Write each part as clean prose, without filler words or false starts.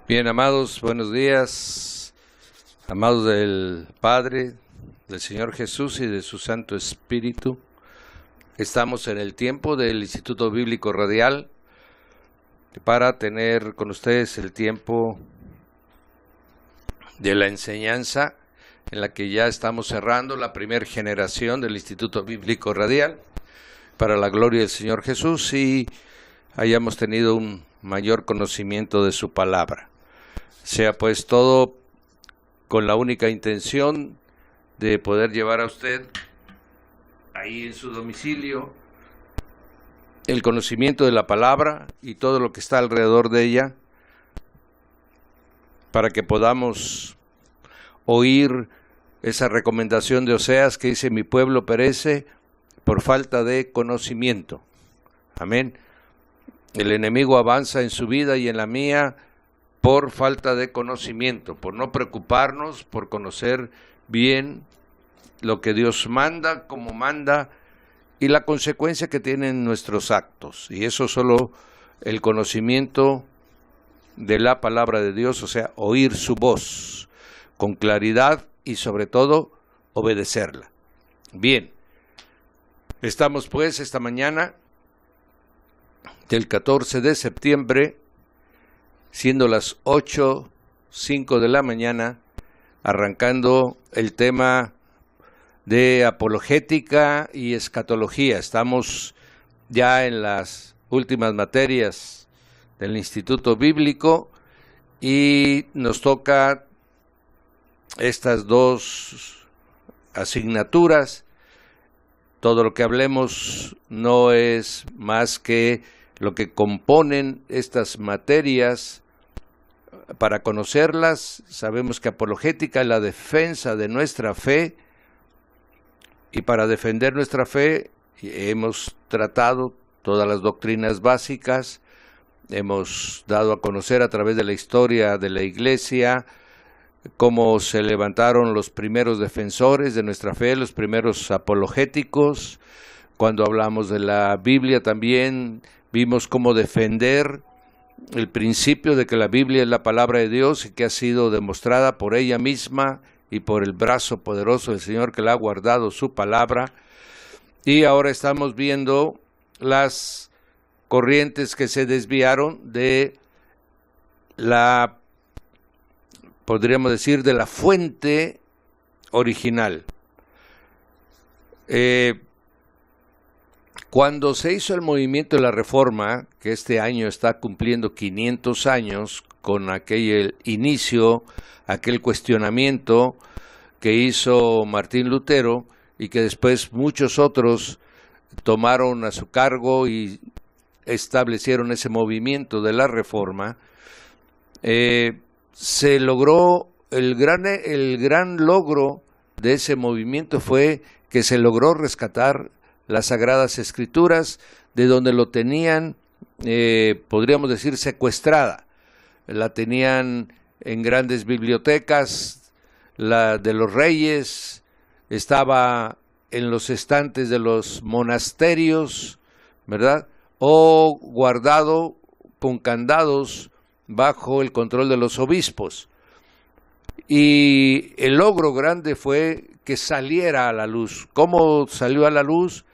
Bien, amados, buenos días, amados del Padre, del Señor Jesús y de su Santo Espíritu. Estamos en el tiempo del Instituto Bíblico Radial para tener con ustedes el tiempo de la enseñanza en la que ya estamos cerrando la primera generación del Instituto Bíblico Radial para la gloria del Señor Jesús y hayamos tenido un mayor conocimiento de su palabra. Sea pues todo con la única intención de poder llevar a usted ahí en su domicilio el conocimiento de la palabra y todo lo que está alrededor de ella, para que podamos oír esa recomendación de Oseas que dice: mi pueblo perece por falta de conocimiento. Amén. El enemigo avanza en su vida y en la mía por falta de conocimiento, por no preocuparnos, por conocer bien lo que Dios manda, cómo manda y la consecuencia que tienen nuestros actos. Y eso solo el conocimiento de la palabra de Dios, o sea, oír su voz con claridad y sobre todo obedecerla. Bien, estamos pues esta mañana del 14 de septiembre, siendo las 8:05 de la mañana, arrancando el tema de apologética y escatología. Estamos ya en las últimas materias del Instituto Bíblico y nos toca estas dos asignaturas. Todo lo que hablemos no es más que lo que componen estas materias. Para conocerlas, sabemos que apologética es la defensa de nuestra fe, y para defender nuestra fe hemos tratado todas las doctrinas básicas, hemos dado a conocer a través de la historia de la Iglesia cómo se levantaron los primeros defensores de nuestra fe, los primeros apologéticos. Cuando hablamos de la Biblia también vimos cómo defender el principio de que la Biblia es la palabra de Dios y que ha sido demostrada por ella misma y por el brazo poderoso del Señor que le ha guardado su palabra. Y ahora estamos viendo las corrientes que se desviaron de la, podríamos decir, de la fuente original. Cuando se hizo el movimiento de la Reforma, que este año está cumpliendo 500 años, con aquel inicio, aquel cuestionamiento que hizo Martín Lutero y que después muchos otros tomaron a su cargo y establecieron ese movimiento de la Reforma, se logró, el gran logro de ese movimiento fue que se logró rescatar las Sagradas Escrituras de donde lo tenían, podríamos decir, secuestrada. La tenían en grandes bibliotecas, la de los reyes, estaba en los estantes de los monasterios, ¿verdad? O guardado con candados bajo el control de los obispos. Y el logro grande fue que saliera a la luz. ¿Cómo salió a la luz?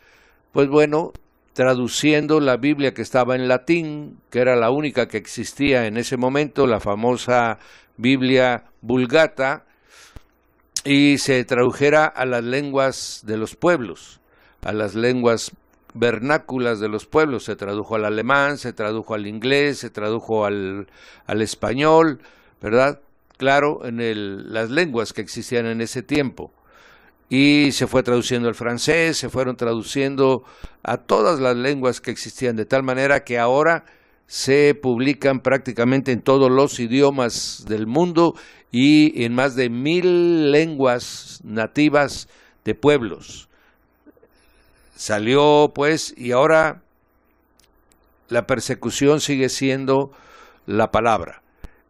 Pues bueno, traduciendo la Biblia que estaba en latín, que era la única que existía en ese momento, la famosa Biblia Vulgata, y se tradujera a las lenguas de los pueblos, a las lenguas vernáculas de los pueblos. Se tradujo al alemán, se tradujo al inglés, se tradujo al español, ¿verdad? Claro, en las lenguas que existían en ese tiempo. Y se fue traduciendo al francés, se fueron traduciendo a todas las lenguas que existían, de tal manera que ahora se publican prácticamente en todos los idiomas del mundo y en más de 1000 lenguas nativas de pueblos. Salió pues, y ahora la persecución sigue siendo la palabra.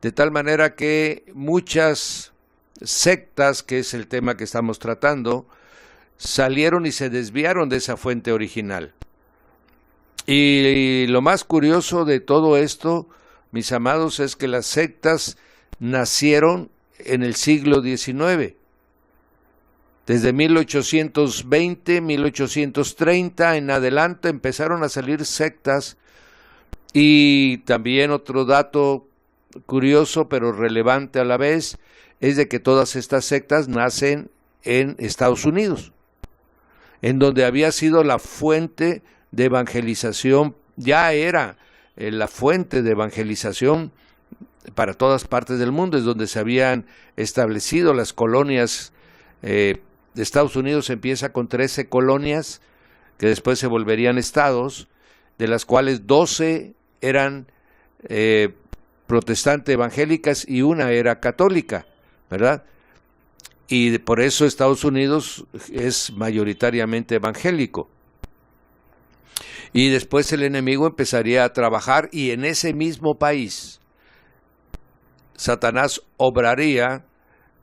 De tal manera que muchas sectas, que es el tema que estamos tratando, salieron y se desviaron de esa fuente original. Y lo más curioso de todo esto mis amados, es que las sectas nacieron en el siglo XIX. Desde 1820, 1830 en adelante empezaron a salir sectas. Y también otro dato curioso pero relevante a la vez es de que todas estas sectas nacen en Estados Unidos, en donde había sido la fuente de evangelización, ya era la fuente de evangelización para todas partes del mundo, es donde se habían establecido las colonias. De Estados Unidos empieza con 13 colonias que después se volverían estados, de las cuales 12 eran protestantes evangélicas y una era católica, ¿verdad? Y por eso Estados Unidos es mayoritariamente evangélico. Y después el enemigo empezaría a trabajar, y en ese mismo país Satanás obraría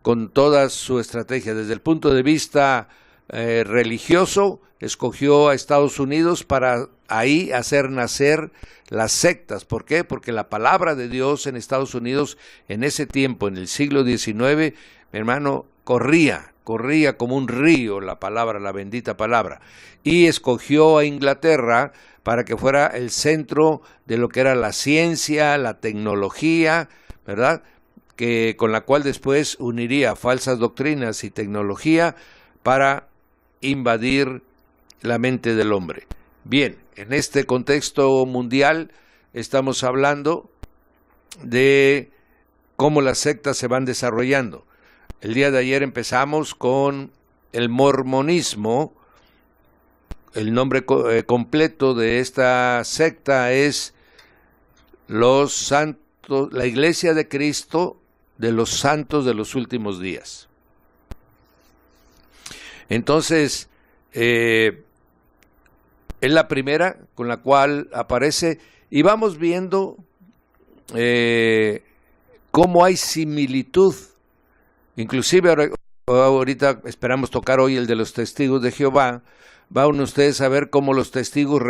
con toda su estrategia. Desde el punto de vista religioso, escogió a Estados Unidos para ahí hacer nacer las sectas. ¿Por qué? Porque la palabra de Dios en Estados Unidos en ese tiempo, en el siglo XIX, mi hermano, corría como un río la palabra, la bendita palabra. Y escogió a Inglaterra para que fuera el centro de lo que era la ciencia, la tecnología, ¿verdad? Con la cual después uniría falsas doctrinas y tecnología para invadir la mente del hombre. Bien, en este contexto mundial estamos hablando de cómo las sectas se van desarrollando. El día de ayer empezamos con el mormonismo. El nombre completo de esta secta es los santos, la Iglesia de Cristo de los Santos de los Últimos Días. Entonces, es la primera con la cual aparece, y vamos viendo cómo hay similitud. Inclusive ahorita esperamos tocar hoy el de los testigos de Jehová. Van ustedes a ver cómo los testigos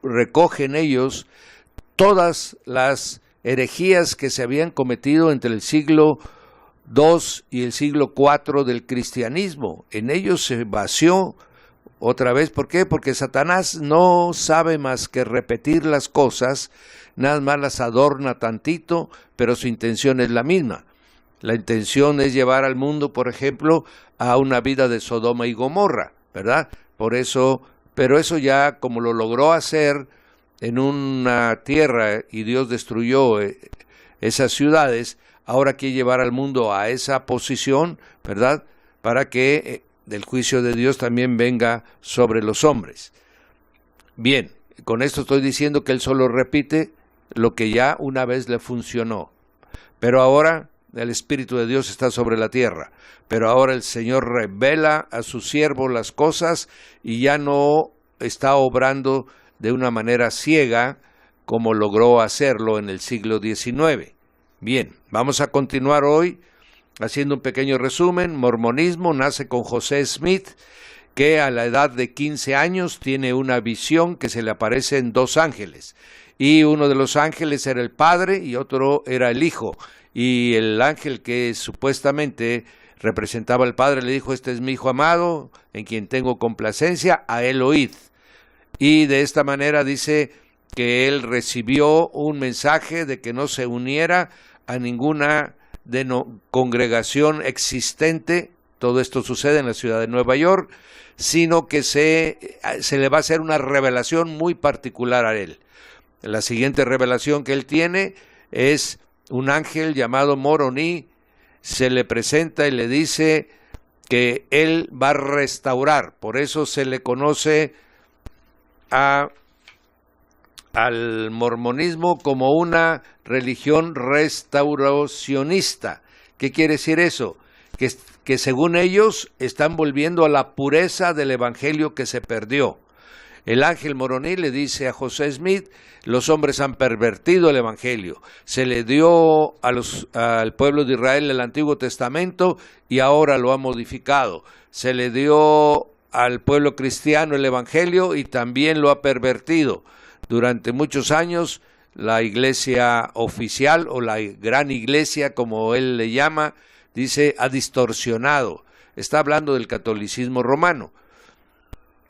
recogen ellos todas las herejías que se habían cometido entre el siglo II y el siglo IV del cristianismo. En ellos se vació otra vez. ¿Por qué? Porque Satanás no sabe más que repetir las cosas, nada más las adorna tantito, pero su intención es la misma. La intención es llevar al mundo, por ejemplo, a una vida de Sodoma y Gomorra, ¿verdad? Por eso, pero eso ya como lo logró hacer en una tierra y Dios destruyó esas ciudades, ahora quiere llevar al mundo a esa posición, ¿verdad? Para que del juicio de Dios también venga sobre los hombres. Bien, con esto estoy diciendo que él solo repite lo que ya una vez le funcionó. Pero ahora el Espíritu de Dios está sobre la tierra. Pero ahora el Señor revela a su siervo las cosas y ya no está obrando de una manera ciega como logró hacerlo en el siglo XIX. Bien, vamos a continuar hoy haciendo un pequeño resumen. Mormonismo nace con José Smith, que a la edad de 15 años tiene una visión que se le aparecen dos ángeles. Y uno de los ángeles era el padre y otro era el hijo. Y el ángel que supuestamente representaba al padre le dijo: este es mi hijo amado, en quien tengo complacencia, a él oíd. Y de esta manera dice que él recibió un mensaje de que no se uniera a ninguna congregación existente. Todo esto sucede en la ciudad de Nueva York, sino que se le va a hacer una revelación muy particular a él. La siguiente revelación que él tiene es un ángel llamado Moroni. Se le presenta y le dice que él va a restaurar. Por eso se le conoce al mormonismo como una religión restauracionista. ¿Qué quiere decir eso? Que según ellos están volviendo a la pureza del evangelio que se perdió. El ángel Moroni le dice a José Smith: los hombres han pervertido el evangelio. Se le dio al pueblo de Israel el Antiguo Testamento y ahora lo ha modificado. Se le dio al pueblo cristiano el evangelio y también lo ha pervertido. Durante muchos años la iglesia oficial o la gran iglesia, como él le llama, dice, ha distorsionado. Está hablando del catolicismo romano.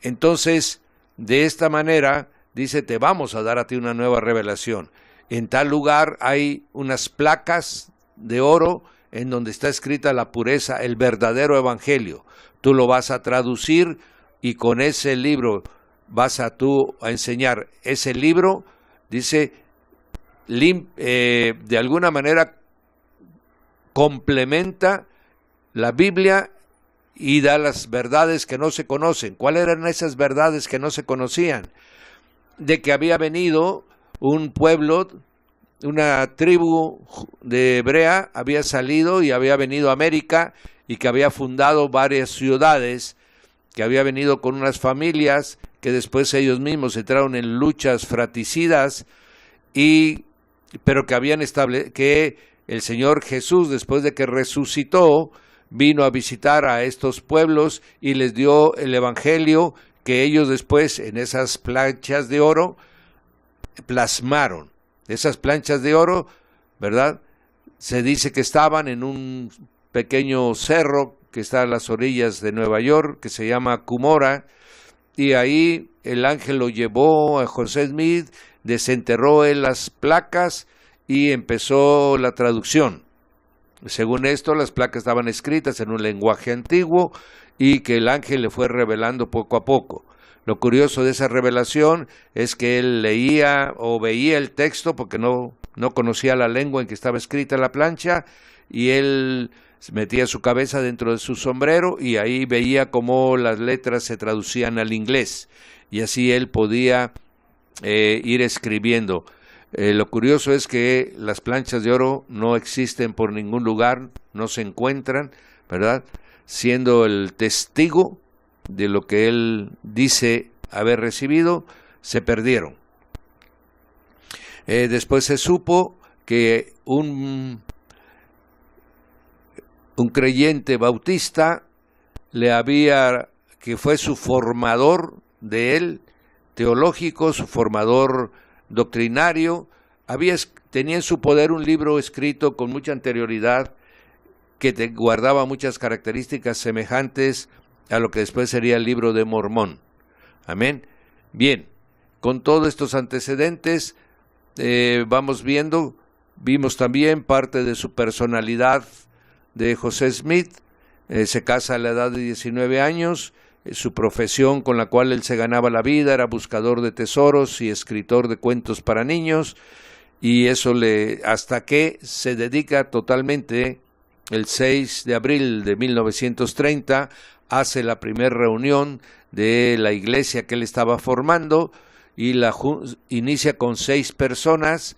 Entonces, de esta manera, dice, te vamos a dar a ti una nueva revelación. En tal lugar hay unas placas de oro en donde está escrita la pureza, el verdadero evangelio. Tú lo vas a traducir y con ese libro vas a tú a enseñar. Ese libro, dice, de alguna manera complementa la Biblia y da las verdades que no se conocen. ¿Cuáles eran esas verdades que no se conocían? De que había venido un pueblo, una tribu de hebrea, había salido y había venido a América y que había fundado varias ciudades, que había venido con unas familias que después ellos mismos entraron en luchas fratricidas, pero que habían que el Señor Jesús, después de que resucitó, vino a visitar a estos pueblos y les dio el evangelio que ellos después en esas planchas de oro plasmaron. Esas planchas de oro, ¿verdad? Se dice que estaban en un pequeño cerro que está a las orillas de Nueva York, que se llama Cumorah, y ahí el ángel lo llevó a José Smith, desenterró él las placas y empezó la traducción. Según esto, las placas estaban escritas en un lenguaje antiguo y que el ángel le fue revelando poco a poco. Lo curioso de esa revelación es que él leía o veía el texto porque no conocía la lengua en que estaba escrita la plancha, y él metía su cabeza dentro de su sombrero y ahí veía cómo las letras se traducían al inglés, y así él podía ir escribiendo. Lo curioso es que las planchas de oro no existen por ningún lugar, no se encuentran, ¿verdad? Siendo el testigo de lo que él dice haber recibido, se perdieron. Después se supo que un creyente bautista que fue su formador de él, teológico, su formador doctrinario, tenía en su poder un libro escrito con mucha anterioridad que guardaba muchas características semejantes a lo que después sería el libro de Mormón. Amén. Bien, con todos estos antecedentes vimos también parte de su personalidad de José Smith. Se casa a la edad de 19 años, su profesión con la cual él se ganaba la vida era buscador de tesoros y escritor de cuentos para niños, y eso hasta que se dedica totalmente el 6 de abril de 1930, hace la primera reunión de la iglesia que él estaba formando y inicia con 6 personas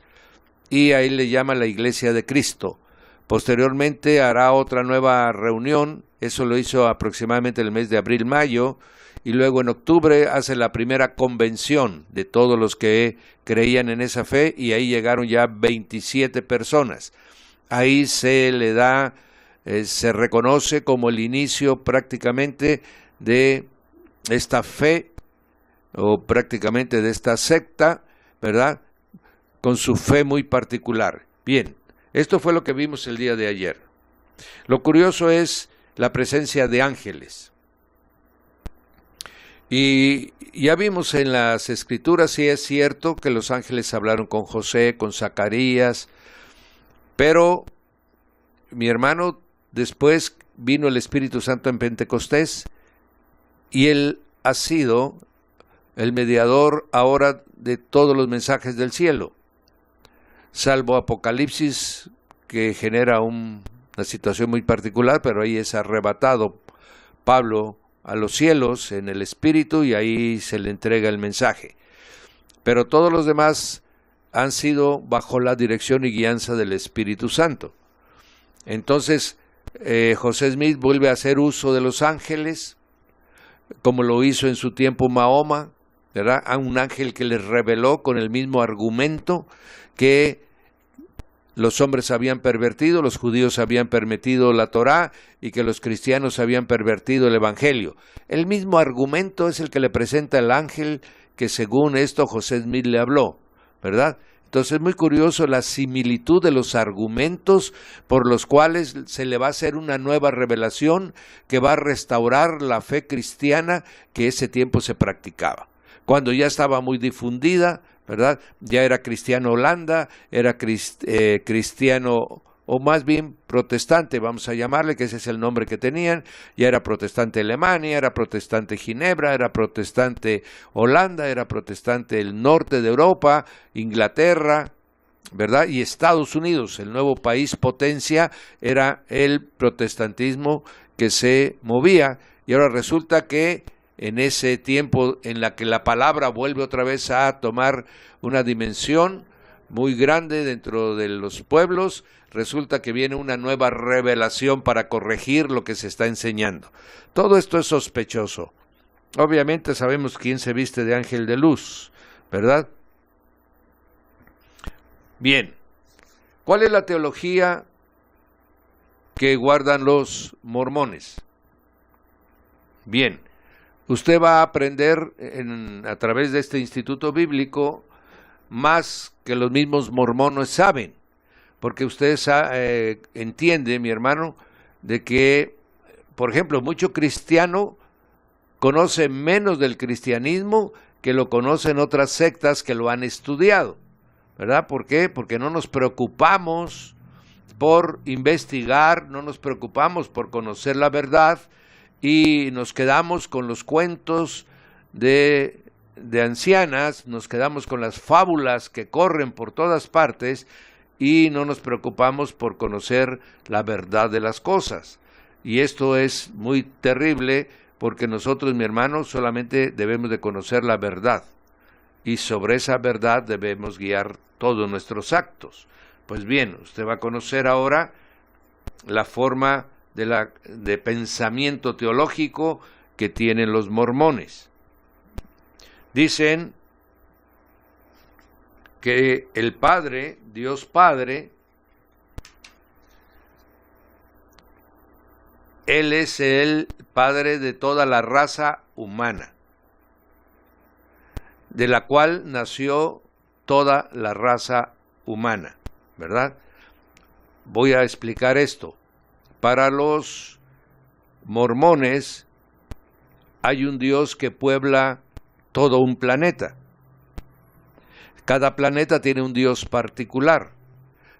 y ahí le llama la Iglesia de Cristo. Posteriormente hará otra nueva reunión, eso lo hizo aproximadamente el mes de abril-mayo, y luego en octubre hace la primera convención de todos los que creían en esa fe, y ahí llegaron ya 27 personas. Ahí se le da, se reconoce como el inicio prácticamente de esta fe, o prácticamente de esta secta, ¿verdad? Con su fe muy particular. Bien. Esto fue lo que vimos el día de ayer. Lo curioso es la presencia de ángeles. Y ya vimos en las Escrituras, sí es cierto que los ángeles hablaron con José, con Zacarías, pero mi hermano, después vino el Espíritu Santo en Pentecostés y él ha sido el mediador ahora de todos los mensajes del cielo. Salvo Apocalipsis, que genera una situación muy particular, pero ahí es arrebatado Pablo a los cielos en el Espíritu y ahí se le entrega el mensaje. Pero todos los demás han sido bajo la dirección y guianza del Espíritu Santo. Entonces, José Smith vuelve a hacer uso de los ángeles, como lo hizo en su tiempo Mahoma, ¿verdad? A un ángel que les reveló con el mismo argumento que los hombres habían pervertido, los judíos habían permitido la Torá y que los cristianos habían pervertido el Evangelio. El mismo argumento es el que le presenta el ángel que según esto José Smith le habló, ¿verdad? Entonces es muy curioso la similitud de los argumentos por los cuales se le va a hacer una nueva revelación que va a restaurar la fe cristiana que ese tiempo se practicaba. Cuando ya estaba muy difundida, ¿verdad? Ya era cristiano Holanda, era cristiano, o más bien protestante, vamos a llamarle, que ese es el nombre que tenían, ya era protestante Alemania, era protestante Ginebra, era protestante Holanda, era protestante el norte de Europa, Inglaterra, ¿verdad? Y Estados Unidos, el nuevo país potencia, era el protestantismo que se movía, y ahora resulta que en ese tiempo en la que la palabra vuelve otra vez a tomar una dimensión muy grande dentro de los pueblos, resulta que viene una nueva revelación para corregir lo que se está enseñando. Todo esto es sospechoso. Obviamente sabemos quién se viste de ángel de luz, ¿verdad? Bien, ¿cuál es la teología que guardan los mormones? Bien, usted va a aprender a través de este instituto bíblico más que los mismos mormones saben, porque usted entiende, mi hermano, de que, por ejemplo, mucho cristiano conoce menos del cristianismo que lo conocen otras sectas que lo han estudiado, ¿verdad? ¿Por qué? Porque no nos preocupamos por investigar, no nos preocupamos por conocer la verdad y nos quedamos con los cuentos de ancianas, nos quedamos con las fábulas que corren por todas partes y no nos preocupamos por conocer la verdad de las cosas. Y esto es muy terrible porque nosotros, mi hermano, solamente debemos de conocer la verdad y sobre esa verdad debemos guiar todos nuestros actos. Pues bien, usted va a conocer ahora la forma de pensamiento teológico que tienen los mormones. Dicen que el Padre, Dios Padre, Él es el Padre de toda la raza humana, de la cual nació toda la raza humana, ¿verdad? Voy a explicar esto. Para los mormones hay un Dios que puebla todo un planeta. Cada planeta tiene un Dios particular.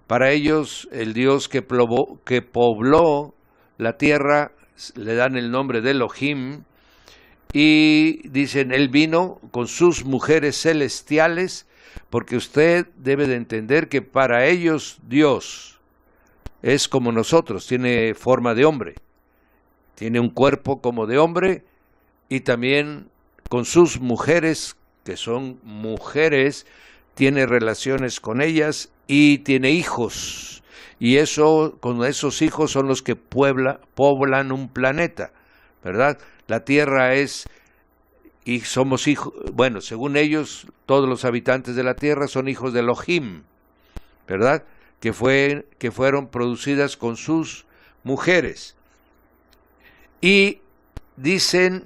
Para ellos, el Dios que pobló la tierra, le dan el nombre de Elohim, y dicen, Él vino con sus mujeres celestiales, porque usted debe de entender que para ellos Dios es como nosotros, tiene forma de hombre, tiene un cuerpo como de hombre, y también con sus mujeres, que son mujeres, tiene relaciones con ellas y tiene hijos. Y eso, con esos hijos son los que poblan un planeta, ¿verdad? La Tierra es, y somos hijos, bueno, según ellos, todos los habitantes de la Tierra son hijos de Elohim, ¿verdad? Que fueron producidas con sus mujeres. Y dicen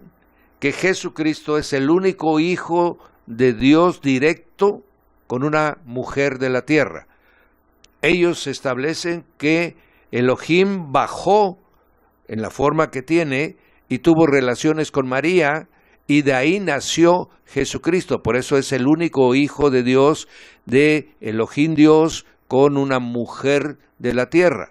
que Jesucristo es el único hijo de Dios directo con una mujer de la tierra. Ellos establecen que Elohim bajó en la forma que tiene y tuvo relaciones con María y de ahí nació Jesucristo. Por eso es el único hijo de Dios, de Elohim Dios con una mujer de la tierra.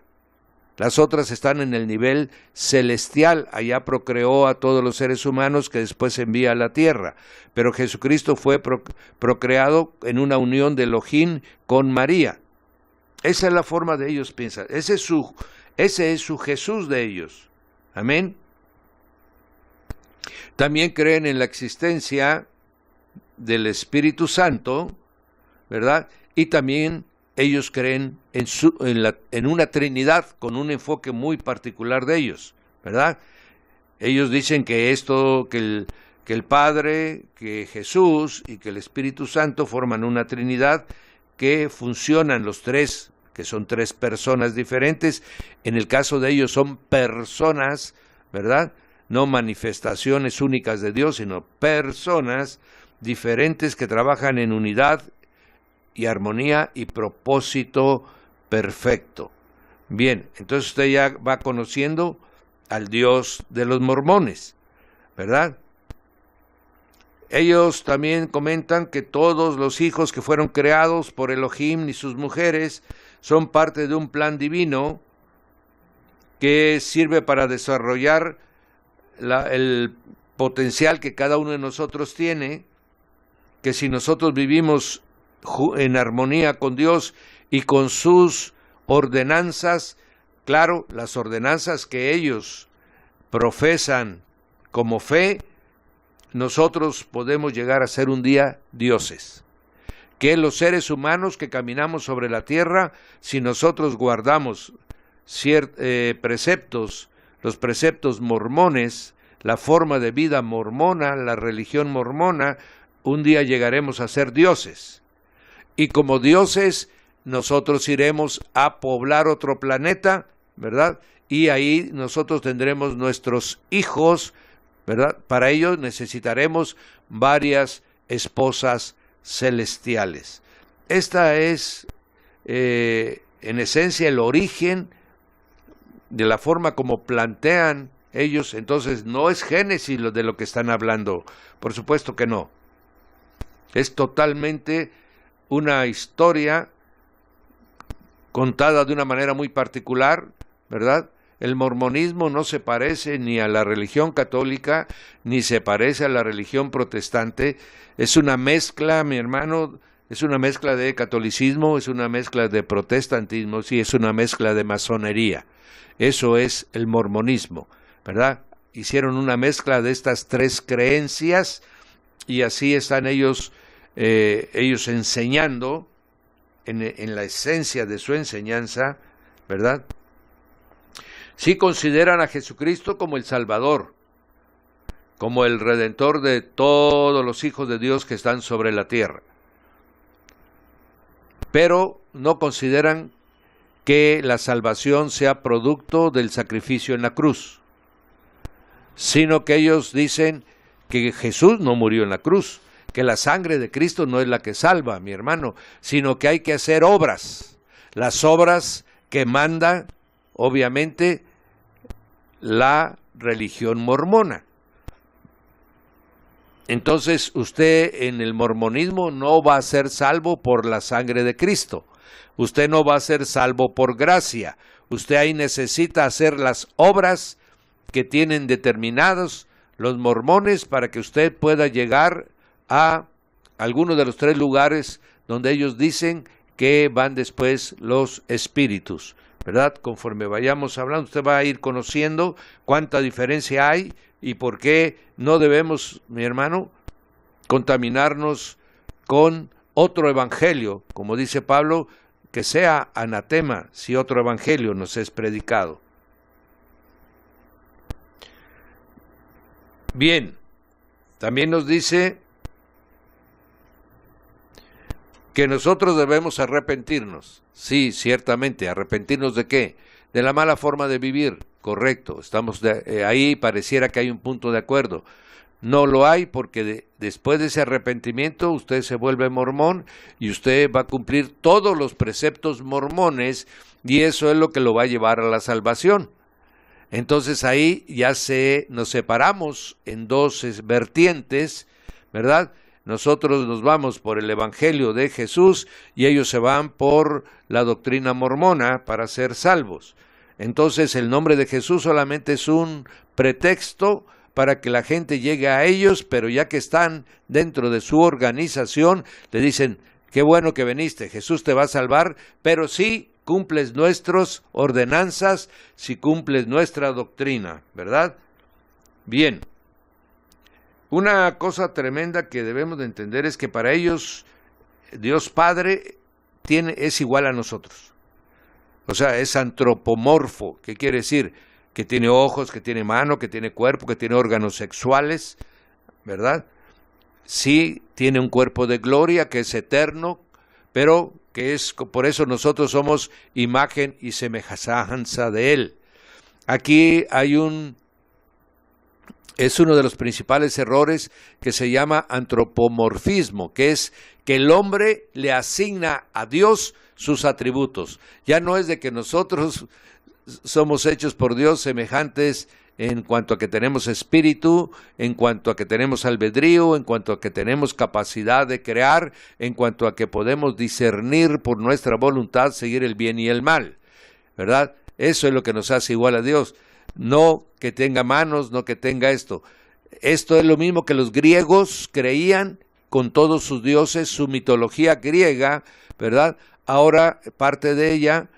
Las otras están en el nivel celestial, allá procreó a todos los seres humanos que después envía a la tierra. Pero Jesucristo fue procreado en una unión de Elohim con María. Esa es la forma de ellos pensar. Ese es su Jesús de ellos. Amén. También creen en la existencia del Espíritu Santo, ¿verdad? Y también ellos creen en una Trinidad con un enfoque muy particular de ellos, ¿verdad? Ellos dicen que el Padre, que Jesús y que el Espíritu Santo forman una Trinidad que funcionan los tres, que son tres personas diferentes. En el caso de ellos son personas, ¿verdad? No manifestaciones únicas de Dios, sino personas diferentes que trabajan en unidad y armonía y propósito perfecto. Bien, entonces usted ya va conociendo al Dios de los mormones, ¿verdad? Ellos también comentan que todos los hijos que fueron creados por Elohim y sus mujeres son parte de un plan divino que sirve para desarrollar el potencial que cada uno de nosotros tiene, que si nosotros vivimos en armonía con Dios y con sus ordenanzas, claro, las ordenanzas que ellos profesan como fe, nosotros podemos llegar a ser un día dioses. Que los seres humanos que caminamos sobre la tierra, si nosotros guardamos preceptos, los preceptos mormones, la forma de vida mormona, la religión mormona, un día llegaremos a ser dioses. Y como dioses, nosotros iremos a poblar otro planeta, ¿verdad? Y ahí nosotros tendremos nuestros hijos, ¿verdad? Para ello necesitaremos varias esposas celestiales. Esta es, en esencia, el origen de la forma como plantean ellos. Entonces, no es Génesis de lo que están hablando, por supuesto que no. Es totalmente una historia contada de una manera muy particular, ¿verdad? El mormonismo no se parece ni a la religión católica, ni se parece a la religión protestante. Es una mezcla, mi hermano, es una mezcla de catolicismo, es una mezcla de protestantismo, sí, es una mezcla de masonería. Eso es el mormonismo, ¿verdad? Hicieron una mezcla de estas tres creencias y así están ellos enseñando en la esencia de su enseñanza, ¿verdad? Sí consideran a Jesucristo como el Salvador, como el Redentor de todos los hijos de Dios que están sobre la tierra. Pero no consideran que la salvación sea producto del sacrificio en la cruz, sino que ellos dicen que Jesús no murió en la cruz, que la sangre de Cristo no es la que salva, mi hermano, sino que hay que hacer obras, las obras que manda, obviamente, la religión mormona. Entonces, usted en el mormonismo no va a ser salvo por la sangre de Cristo. Usted no va a ser salvo por gracia. Usted ahí necesita hacer las obras que tienen determinados los mormones para que usted pueda llegar a alguno de los tres lugares donde ellos dicen que van después los espíritus, ¿verdad? Conforme vayamos hablando, usted va a ir conociendo cuánta diferencia hay y por qué no debemos, mi hermano, contaminarnos con otro evangelio, como dice Pablo, que sea anatema si otro evangelio nos es predicado. Bien, también nos dice que nosotros debemos arrepentirnos. Sí, ciertamente, ¿arrepentirnos de qué? De la mala forma de vivir, correcto. Estamos ahí, pareciera que hay un punto de acuerdo. No lo hay porque después de ese arrepentimiento usted se vuelve mormón y usted va a cumplir todos los preceptos mormones y eso es lo que lo va a llevar a la salvación. Entonces ahí ya nos separamos en dos vertientes, ¿verdad? Nosotros nos vamos por el Evangelio de Jesús y ellos se van por la doctrina mormona para ser salvos. Entonces el nombre de Jesús solamente es un pretexto para que la gente llegue a ellos, pero ya que están dentro de su organización, le dicen, qué bueno que viniste, Jesús te va a salvar, pero sí cumples nuestras ordenanzas, si cumples nuestra doctrina, ¿verdad? Bien. Una cosa tremenda que debemos de entender es que para ellos Dios Padre es igual a nosotros. O sea, es antropomorfo. ¿Qué quiere decir? Que tiene ojos, que tiene mano, que tiene cuerpo, que tiene órganos sexuales, ¿verdad? Sí, tiene un cuerpo de gloria que es eterno, pero que es por eso nosotros somos imagen y semejanza de Él. Aquí hay es uno de los principales errores que se llama antropomorfismo, que es que el hombre le asigna a Dios sus atributos. Ya no es de que nosotros somos hechos por Dios semejantes en cuanto a que tenemos espíritu, en cuanto a que tenemos albedrío, en cuanto a que tenemos capacidad de crear, en cuanto a que podemos discernir por nuestra voluntad seguir el bien y el mal, ¿verdad? Eso es lo que nos hace igual a Dios. No que tenga manos, no que tenga esto. Esto es lo mismo que los griegos creían con todos sus dioses, su mitología griega, ¿verdad? Ahora parte de ella,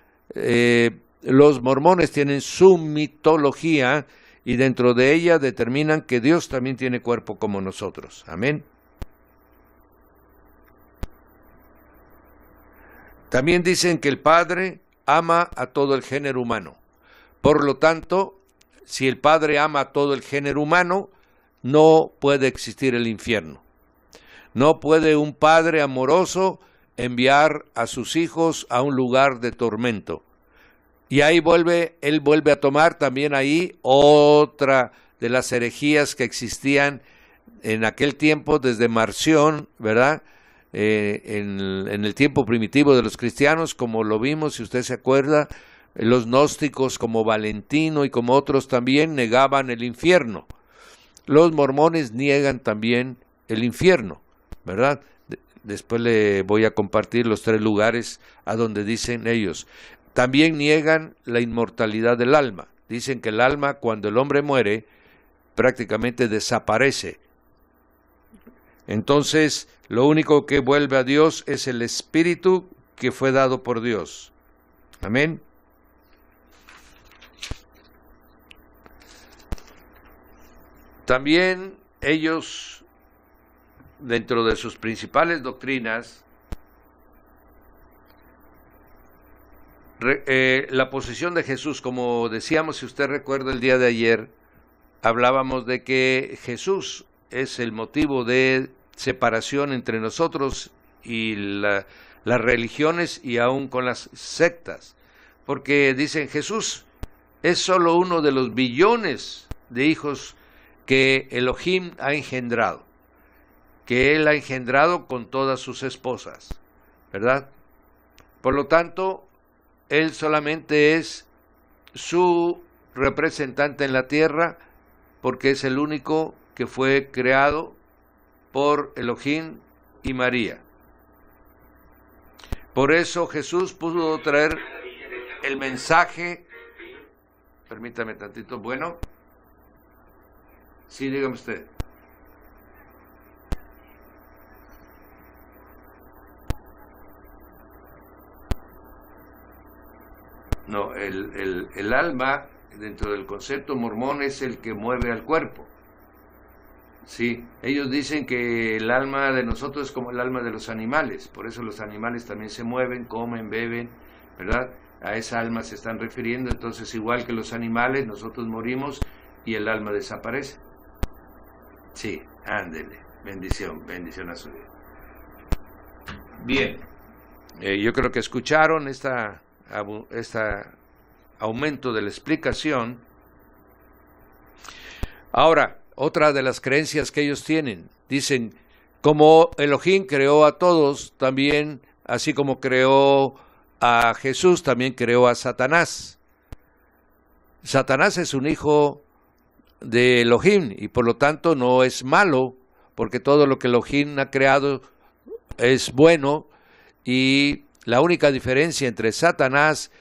los mormones tienen su mitología y dentro de ella determinan que Dios también tiene cuerpo como nosotros. Amén. También dicen que el Padre ama a todo el género humano. Por lo tanto, si el Padre ama a todo el género humano, no puede existir el infierno. No puede un padre amoroso enviar a sus hijos a un lugar de tormento. Y ahí él vuelve a tomar también ahí otra de las herejías que existían en aquel tiempo desde Marción, ¿verdad? En el tiempo primitivo de los cristianos, como lo vimos, si usted se acuerda, los gnósticos como Valentino y como otros también negaban el infierno. Los mormones niegan también el infierno, ¿verdad? Después le voy a compartir los 3 lugares a donde dicen ellos. También niegan la inmortalidad del alma. Dicen que el alma, cuando el hombre muere, prácticamente desaparece. Entonces, lo único que vuelve a Dios es el espíritu que fue dado por Dios. Amén. También ellos, dentro de sus principales doctrinas, la posición de Jesús, como decíamos, si usted recuerda el día de ayer, hablábamos de que Jesús es el motivo de separación entre nosotros y las religiones y aún con las sectas, porque dicen Jesús es solo uno de los billones de hijos que Elohim ha engendrado, que Él ha engendrado con todas sus esposas, ¿verdad? Por lo tanto, Él solamente es su representante en la tierra, porque es el único que fue creado por Elohim y María. Por eso Jesús pudo traer el mensaje. Permítame tantito, bueno. Sí, dígame usted. No, el alma, dentro del concepto mormón, es el que mueve al cuerpo. Sí, ellos dicen que el alma de nosotros es como el alma de los animales, por eso los animales también se mueven, comen, beben, ¿verdad? A esa alma se están refiriendo, entonces igual que los animales, nosotros morimos y el alma desaparece. Sí, ándele, bendición a su vida. Bien, yo creo que escucharon este aumento de la explicación. Ahora, otra de las creencias que ellos tienen, dicen, como Elohim creó a todos, también, así como creó a Jesús, también creó a Satanás. Satanás es un hijo de Elohim y por lo tanto no es malo, porque todo lo que Elohim ha creado es bueno, y la única diferencia entre Satanás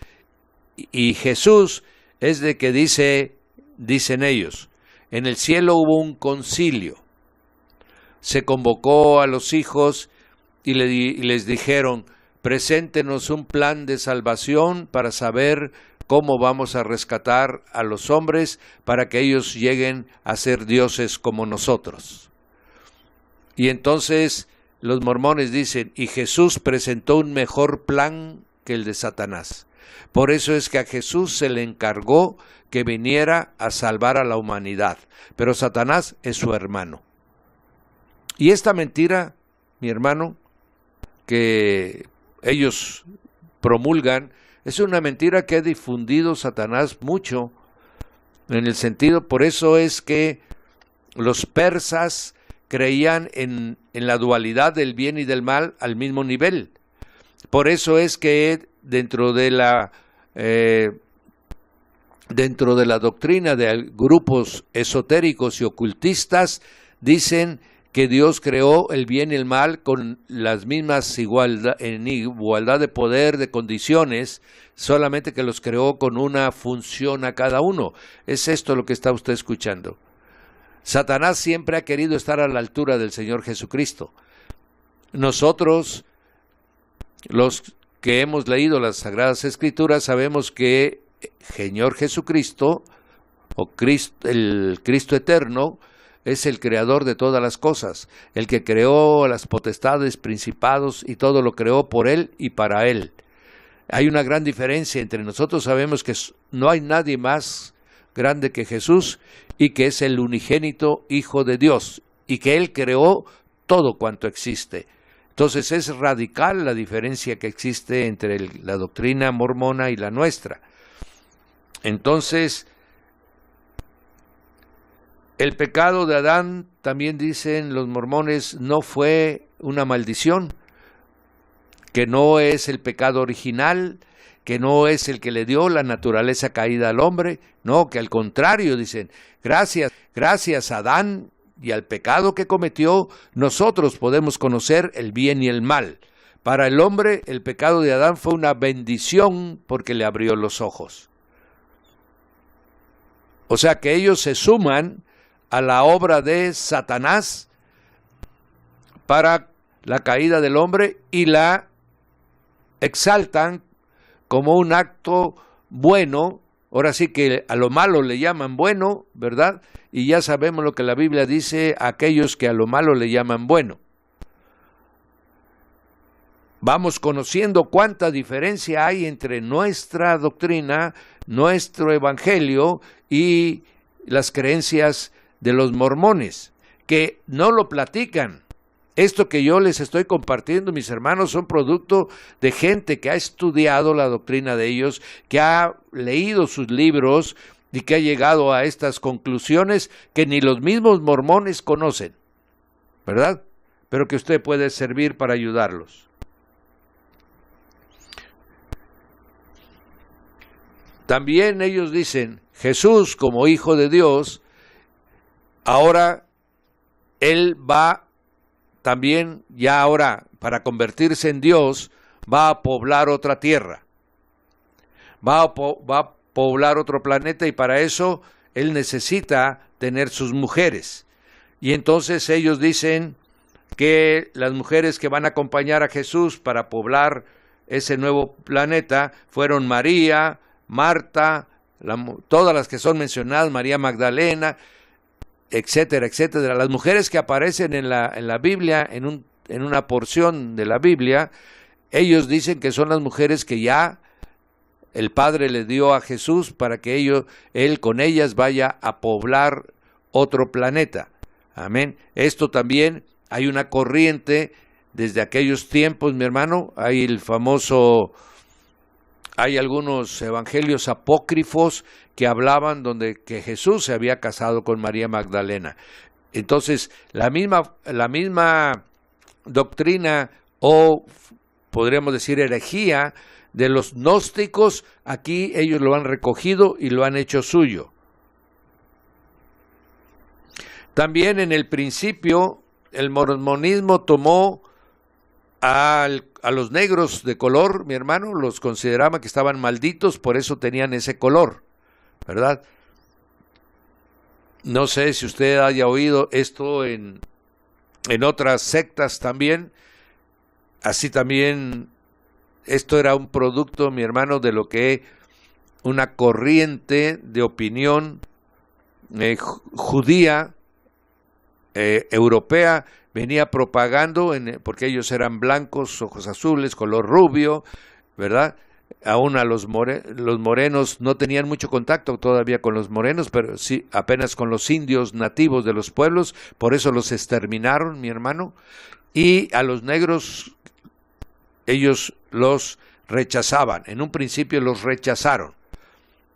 y Jesús es de que dicen ellos, en el cielo hubo un concilio, se convocó a los hijos y les dijeron, preséntenos un plan de salvación para saber cómo vamos a rescatar a los hombres para que ellos lleguen a ser dioses como nosotros. Y entonces los mormones dicen, y Jesús presentó un mejor plan que el de Satanás. Por eso es que a Jesús se le encargó que viniera a salvar a la humanidad, pero Satanás es su hermano. Y esta mentira, mi hermano, que ellos promulgan, es una mentira que ha difundido Satanás mucho, en el sentido, por eso es que los persas creían en la dualidad del bien y del mal al mismo nivel. Por eso es que dentro de la doctrina de grupos esotéricos y ocultistas dicen que Dios creó el bien y el mal con las mismas en igualdad de poder, de condiciones, solamente que los creó con una función a cada uno. Es esto lo que está usted escuchando. Satanás siempre ha querido estar a la altura del Señor Jesucristo. Nosotros, los que hemos leído las Sagradas Escrituras, sabemos que Señor Jesucristo, o el Cristo eterno, es el creador de todas las cosas, el que creó las potestades, principados, y todo lo creó por Él y para Él. Hay una gran diferencia entre nosotros, sabemos que no hay nadie más grande que Jesús y que es el unigénito Hijo de Dios y que Él creó todo cuanto existe. Entonces es radical la diferencia que existe entre la doctrina mormona y la nuestra. Entonces, el pecado de Adán, también dicen los mormones, no fue una maldición, que no es el pecado original, que no es el que le dio la naturaleza caída al hombre, no, que al contrario, dicen, gracias a Adán y al pecado que cometió, nosotros podemos conocer el bien y el mal. Para el hombre, el pecado de Adán fue una bendición porque le abrió los ojos. O sea que ellos se suman a la obra de Satanás para la caída del hombre y la exaltan como un acto bueno. Ahora sí que a lo malo le llaman bueno, ¿verdad? Y ya sabemos lo que la Biblia dice a aquellos que a lo malo le llaman bueno. Vamos conociendo cuánta diferencia hay entre nuestra doctrina, nuestro evangelio y las creencias de los mormones, que no lo platican. Esto que yo les estoy compartiendo, mis hermanos, son producto de gente que ha estudiado la doctrina de ellos, que ha leído sus libros y que ha llegado a estas conclusiones que ni los mismos mormones conocen, ¿verdad? Pero que usted puede servir para ayudarlos. También ellos dicen, Jesús como Hijo de Dios, ahora Él va también, ya ahora, para convertirse en Dios, va a poblar otra tierra. Va a poblar otro planeta y para eso Él necesita tener sus mujeres. Y entonces ellos dicen que las mujeres que van a acompañar a Jesús para poblar ese nuevo planeta fueron María, Marta, todas las que son mencionadas, María Magdalena, etcétera, etcétera. Las mujeres que aparecen en la Biblia, en una porción de la Biblia, ellos dicen que son las mujeres que ya el Padre le dio a Jesús para que Él con ellas vaya a poblar otro planeta. Amén. Esto también hay una corriente desde aquellos tiempos, mi hermano. Hay algunos evangelios apócrifos que hablaban que Jesús se había casado con María Magdalena. Entonces, la misma doctrina, o podríamos decir herejía, de los gnósticos, aquí ellos lo han recogido y lo han hecho suyo. También en el principio, el mormonismo tomó a los negros de color, mi hermano, los consideraban que estaban malditos, por eso tenían ese color, ¿verdad? No sé si usted haya oído esto en otras sectas también. Así también, esto era un producto, mi hermano, de lo que una corriente de opinión judía, europea, venía propagando, porque ellos eran blancos, ojos azules, color rubio, ¿verdad? Aún los morenos no tenían mucho contacto todavía con los morenos, pero sí apenas con los indios nativos de los pueblos, por eso los exterminaron, mi hermano. Y a los negros ellos los rechazaban, en un principio los rechazaron.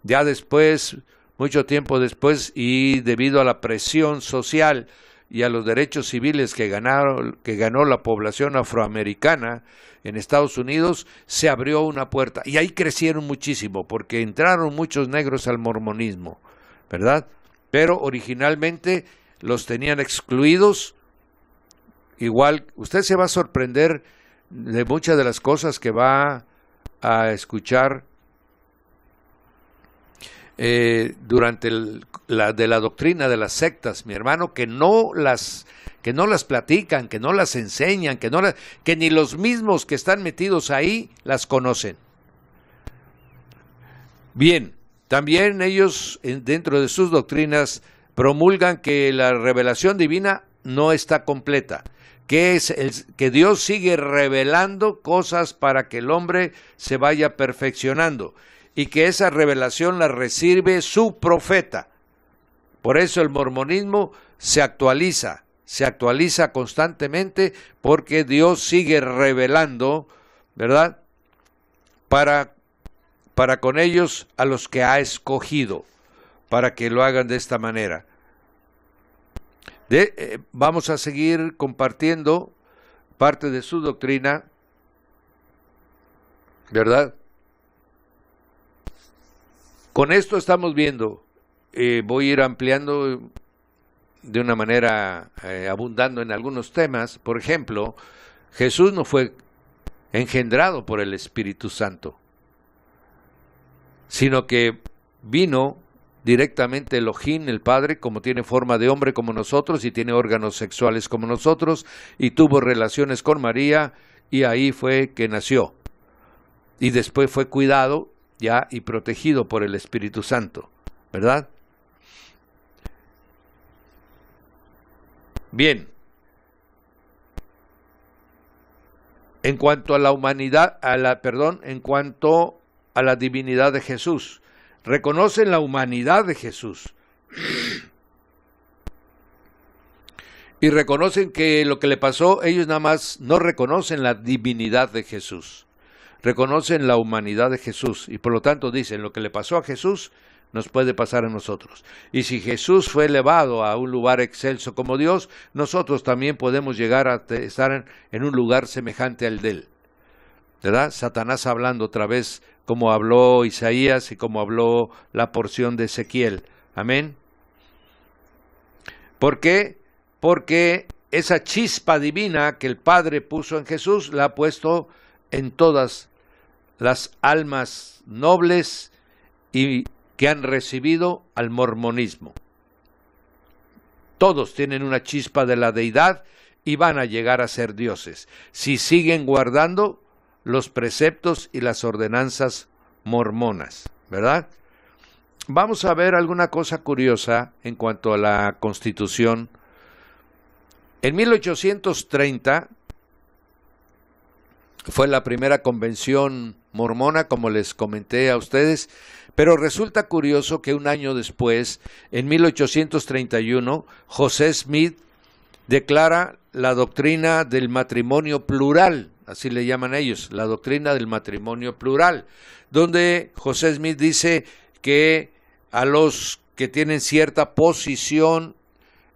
Ya después, mucho tiempo después, y debido a la presión social y a los derechos civiles que ganó la población afroamericana en Estados Unidos, se abrió una puerta. Y ahí crecieron muchísimo, porque entraron muchos negros al mormonismo, ¿verdad? Pero originalmente los tenían excluidos. Igual, usted se va a sorprender de muchas de las cosas que va a escuchar durante de la doctrina de las sectas, mi hermano, que no las platican, que no las enseñan, que ni los mismos que están metidos ahí las conocen. Bien, también ellos dentro de sus doctrinas promulgan que la revelación divina no está completa, que Dios sigue revelando cosas para que el hombre se vaya perfeccionando, y que esa revelación la recibe su profeta. Por eso el mormonismo se actualiza constantemente, porque Dios sigue revelando, ¿verdad?, para con ellos a los que ha escogido, para que lo hagan de esta manera. Vamos a seguir compartiendo parte de su doctrina, ¿verdad? Con esto estamos viendo, voy a ir ampliando de una manera, abundando en algunos temas. Por ejemplo, Jesús no fue engendrado por el Espíritu Santo, sino que vino directamente Elohim, el Padre, como tiene forma de hombre como nosotros y tiene órganos sexuales como nosotros, y tuvo relaciones con María, y ahí fue que nació. Y después fue cuidado ya y protegido por el Espíritu Santo, ¿verdad? Bien. En cuanto a la humanidad, en cuanto a la divinidad de Jesús, reconocen la humanidad de Jesús y reconocen que lo que le pasó, ellos nada más no reconocen la divinidad de Jesús, reconocen la humanidad de Jesús, y por lo tanto dicen, lo que le pasó a Jesús nos puede pasar a nosotros. Y si Jesús fue elevado a un lugar excelso como Dios, nosotros también podemos llegar a estar en un lugar semejante al de él, ¿verdad? Satanás hablando otra vez como habló Isaías y como habló la porción de Ezequiel. Amén. ¿Por qué? Porque esa chispa divina que el Padre puso en Jesús la ha puesto en todas las almas nobles y que han recibido al mormonismo. Todos tienen una chispa de la deidad y van a llegar a ser dioses, si siguen guardando los preceptos y las ordenanzas mormonas, ¿verdad? Vamos a ver alguna cosa curiosa en cuanto a la Constitución. En 1830 fue la primera convención mormona, como les comenté a ustedes, pero resulta curioso que un año después, en 1831, José Smith declara la doctrina del matrimonio plural, así le llaman ellos, la doctrina del matrimonio plural, donde José Smith dice que a los que tienen cierta posición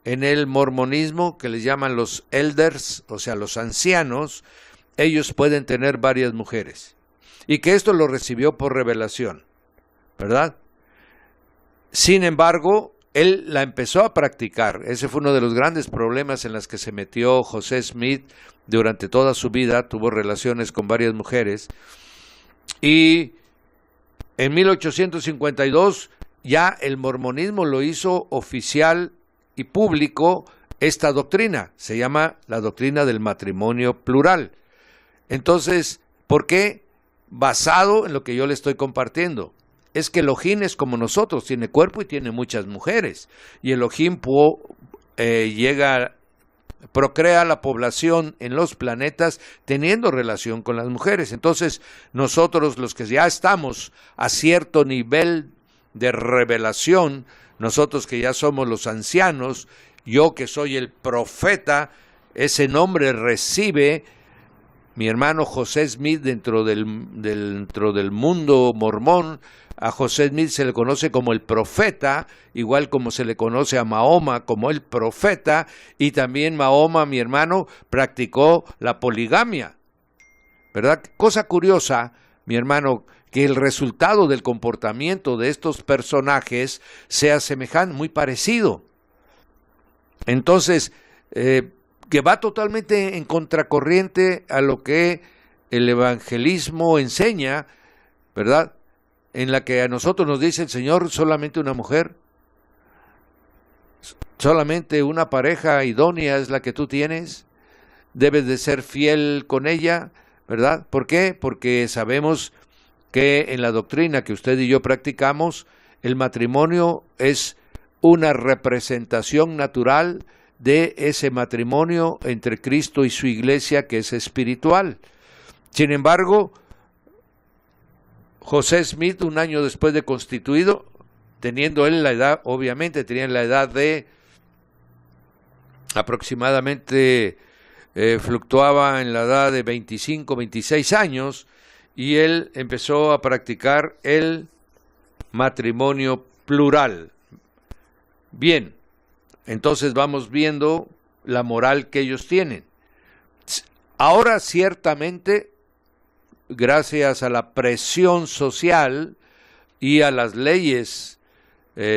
en el mormonismo, que les llaman los elders, o sea, los ancianos, ellos pueden tener varias mujeres, y que esto lo recibió por revelación, ¿verdad? Sin embargo, él la empezó a practicar. Ese fue uno de los grandes problemas en los que se metió José Smith durante toda su vida. Tuvo relaciones con varias mujeres. Y en 1852 ya el mormonismo lo hizo oficial y público esta doctrina. Se llama la doctrina del matrimonio plural. Entonces, ¿por qué? Basado en lo que yo le estoy compartiendo. Es que Elohim es como nosotros, tiene cuerpo y tiene muchas mujeres. Y Elohim procrea la población en los planetas teniendo relación con las mujeres. Entonces, nosotros los que ya estamos a cierto nivel de revelación, nosotros que ya somos los ancianos, yo que soy el profeta, ese nombre recibe mi hermano José Smith dentro del mundo mormón. A José Smith se le conoce como el profeta, igual como se le conoce a Mahoma como el profeta, y también Mahoma, mi hermano, practicó la poligamia, ¿verdad? Cosa curiosa, mi hermano, que el resultado del comportamiento de estos personajes sea semejante, muy parecido. Entonces, que va totalmente en contracorriente a lo que el evangelismo enseña, ¿verdad? En la que a nosotros nos dice el Señor, solamente una mujer, solamente una pareja idónea es la que tú tienes, debes de ser fiel con ella, ¿verdad? ¿Por qué? Porque sabemos que en la doctrina que usted y yo practicamos, el matrimonio es una representación natural de ese matrimonio entre Cristo y su iglesia, que es espiritual. Sin embargo, José Smith, un año después de constituido, teniendo él la edad, obviamente tenía la edad de aproximadamente, fluctuaba en la edad de 25, 26 años, y él empezó a practicar el matrimonio plural. Bien, entonces vamos viendo la moral que ellos tienen. Ahora ciertamente, gracias a la presión social y a las leyes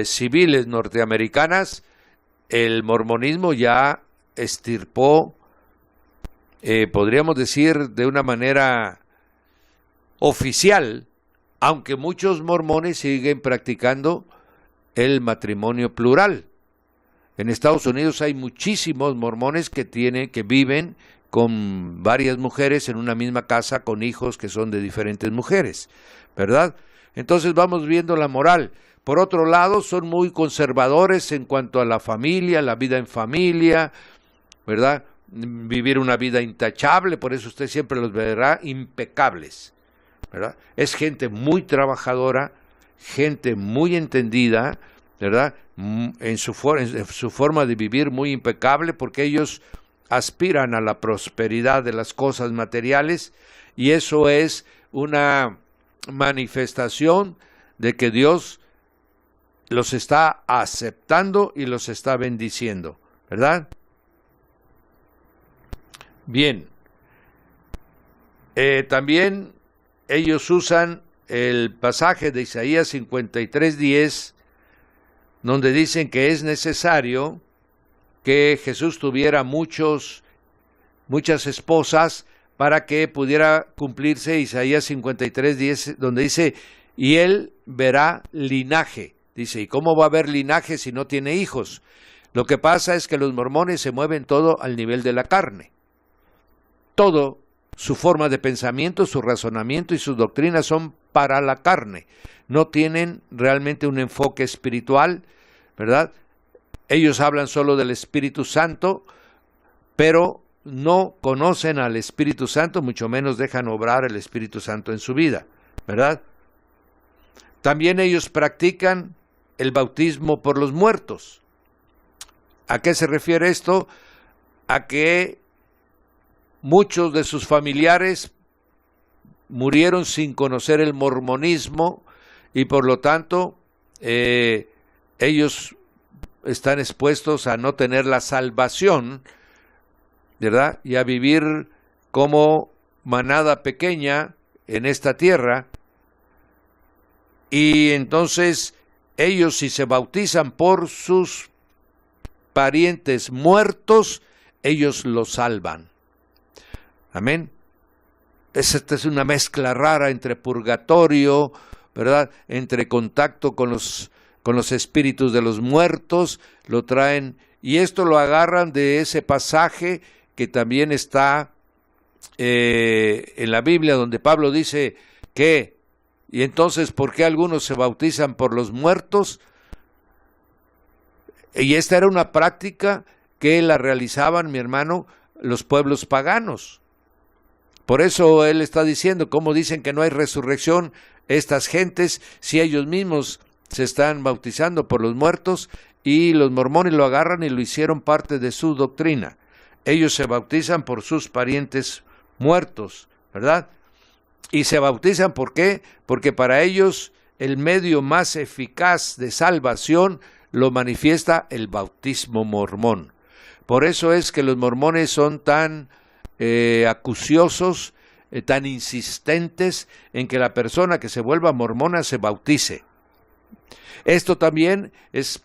civiles norteamericanas, el mormonismo ya extirpó, podríamos decir de una manera oficial, aunque muchos mormones siguen practicando el matrimonio plural. En Estados Unidos hay muchísimos mormones que viven con varias mujeres en una misma casa, con hijos que son de diferentes mujeres, ¿verdad? Entonces vamos viendo la moral. Por otro lado, son muy conservadores en cuanto a la familia, la vida en familia, ¿verdad? Vivir una vida intachable, por eso usted siempre los verá impecables, ¿verdad? Es gente muy trabajadora, gente muy entendida, ¿verdad? En su forma de vivir muy impecable, porque ellos aspiran a la prosperidad de las cosas materiales, y eso es una manifestación de que Dios los está aceptando y los está bendiciendo, ¿verdad? Bien, también ellos usan el pasaje de Isaías 53:10, donde dicen que es necesario que Jesús tuviera muchas esposas para que pudiera cumplirse Isaías 53:10, donde dice, y él verá linaje. Dice, ¿y cómo va a haber linaje si no tiene hijos? Lo que pasa es que los mormones se mueven todo al nivel de la carne. Todo, su forma de pensamiento, su razonamiento y sus doctrinas son para la carne. No tienen realmente un enfoque espiritual, ¿verdad? Ellos hablan solo del Espíritu Santo, pero no conocen al Espíritu Santo, mucho menos dejan obrar el Espíritu Santo en su vida, ¿verdad? También ellos practican el bautismo por los muertos. ¿A qué se refiere esto? A que muchos de sus familiares murieron sin conocer el mormonismo y por lo tanto ellos están expuestos a no tener la salvación, ¿verdad? Y a vivir como manada pequeña en esta tierra. Y entonces ellos, si se bautizan por sus parientes muertos, ellos los salvan. Amén. Esta es una mezcla rara entre purgatorio, ¿verdad? Entre contacto con los espíritus de los muertos, lo traen, y esto lo agarran de ese pasaje que también está en la Biblia, donde Pablo dice que, y entonces, ¿por qué algunos se bautizan por los muertos? Y esta era una práctica que la realizaban, mi hermano, los pueblos paganos. Por eso él está diciendo, ¿cómo dicen que no hay resurrección estas gentes si ellos mismos se están bautizando por los muertos? Y los mormones lo agarran y lo hicieron parte de su doctrina. Ellos se bautizan por sus parientes muertos, ¿verdad? Y se bautizan, ¿por qué? Porque para ellos el medio más eficaz de salvación lo manifiesta el bautismo mormón. Por eso es que los mormones son tan acuciosos, tan insistentes en que la persona que se vuelva mormona se bautice. Esto también es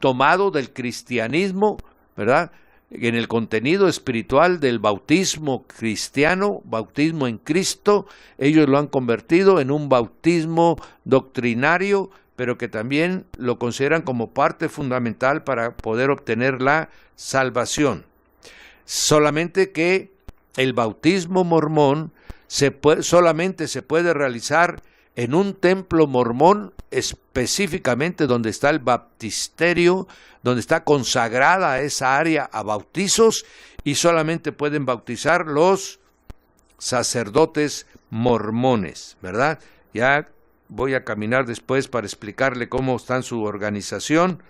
tomado del cristianismo, ¿verdad? En el contenido espiritual del bautismo cristiano, bautismo en Cristo, ellos lo han convertido en un bautismo doctrinario, pero que también lo consideran como parte fundamental para poder obtener la salvación. Solamente que el bautismo mormón solamente se puede realizar en un templo mormón, específicamente donde está el baptisterio, donde está consagrada esa área a bautizos, y solamente pueden bautizar los sacerdotes mormones, ¿verdad? Ya voy a caminar después para explicarle cómo está en su organización.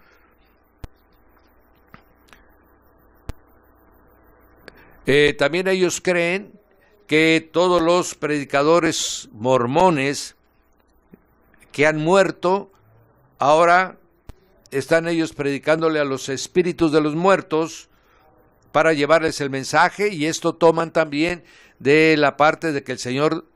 También ellos creen que todos los predicadores mormones que han muerto, ahora están ellos predicándole a los espíritus de los muertos para llevarles el mensaje, y esto toman también de la parte de que el Señor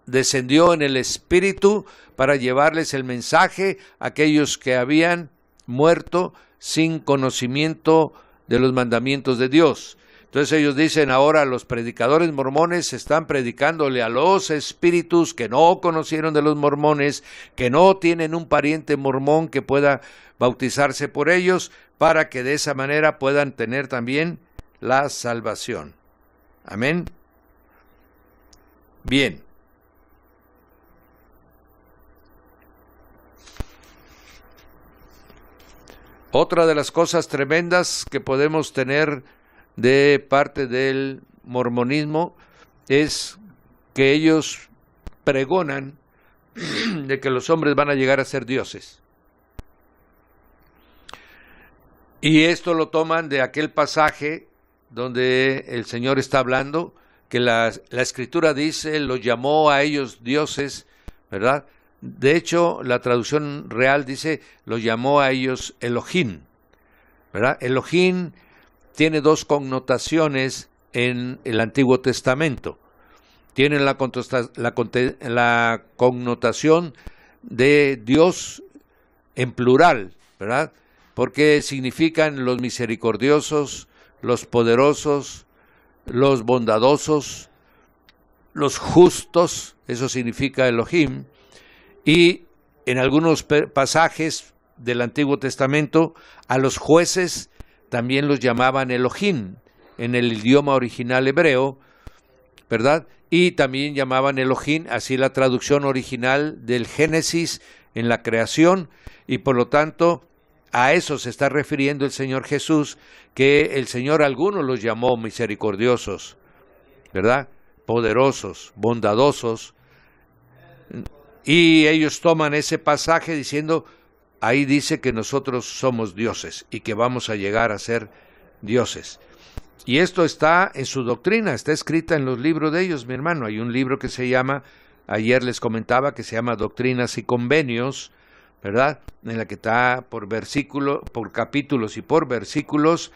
descendió en el espíritu para llevarles el mensaje a aquellos que habían muerto sin conocimiento de los mandamientos de Dios. Entonces ellos dicen ahora los predicadores mormones están predicándole a los espíritus que no conocieron de los mormones, que no tienen un pariente mormón que pueda bautizarse por ellos, para que de esa manera puedan tener también la salvación. Amén. Bien. Otra de las cosas tremendas que podemos tener de parte del mormonismo es que ellos pregonan de que los hombres van a llegar a ser dioses. Y esto lo toman de aquel pasaje donde el Señor está hablando, que la Escritura dice, los llamó a ellos dioses, ¿verdad? De hecho, la traducción real dice, los llamó a ellos Elohim, ¿verdad? Elohim tiene dos connotaciones en el Antiguo Testamento. Tiene la connotación de Dios en plural, ¿verdad? Porque significan los misericordiosos, los poderosos, los bondadosos, los justos, eso significa Elohim. Y en algunos pasajes del Antiguo Testamento, a los jueces también los llamaban Elohim en el idioma original hebreo, ¿verdad? Y también llamaban Elohim, así la traducción original del Génesis en la creación, y por lo tanto a eso se está refiriendo el Señor Jesús, que el Señor a algunos los llamó misericordiosos, ¿verdad? Poderosos, bondadosos, y ellos toman ese pasaje diciendo, ahí dice que nosotros somos dioses y que vamos a llegar a ser dioses. Y esto está en su doctrina, está escrita en los libros de ellos, mi hermano. Hay un libro que se llama, ayer les comentaba, que se llama Doctrinas y Convenios, ¿verdad? En la que está por versículo, por capítulos y por versículos,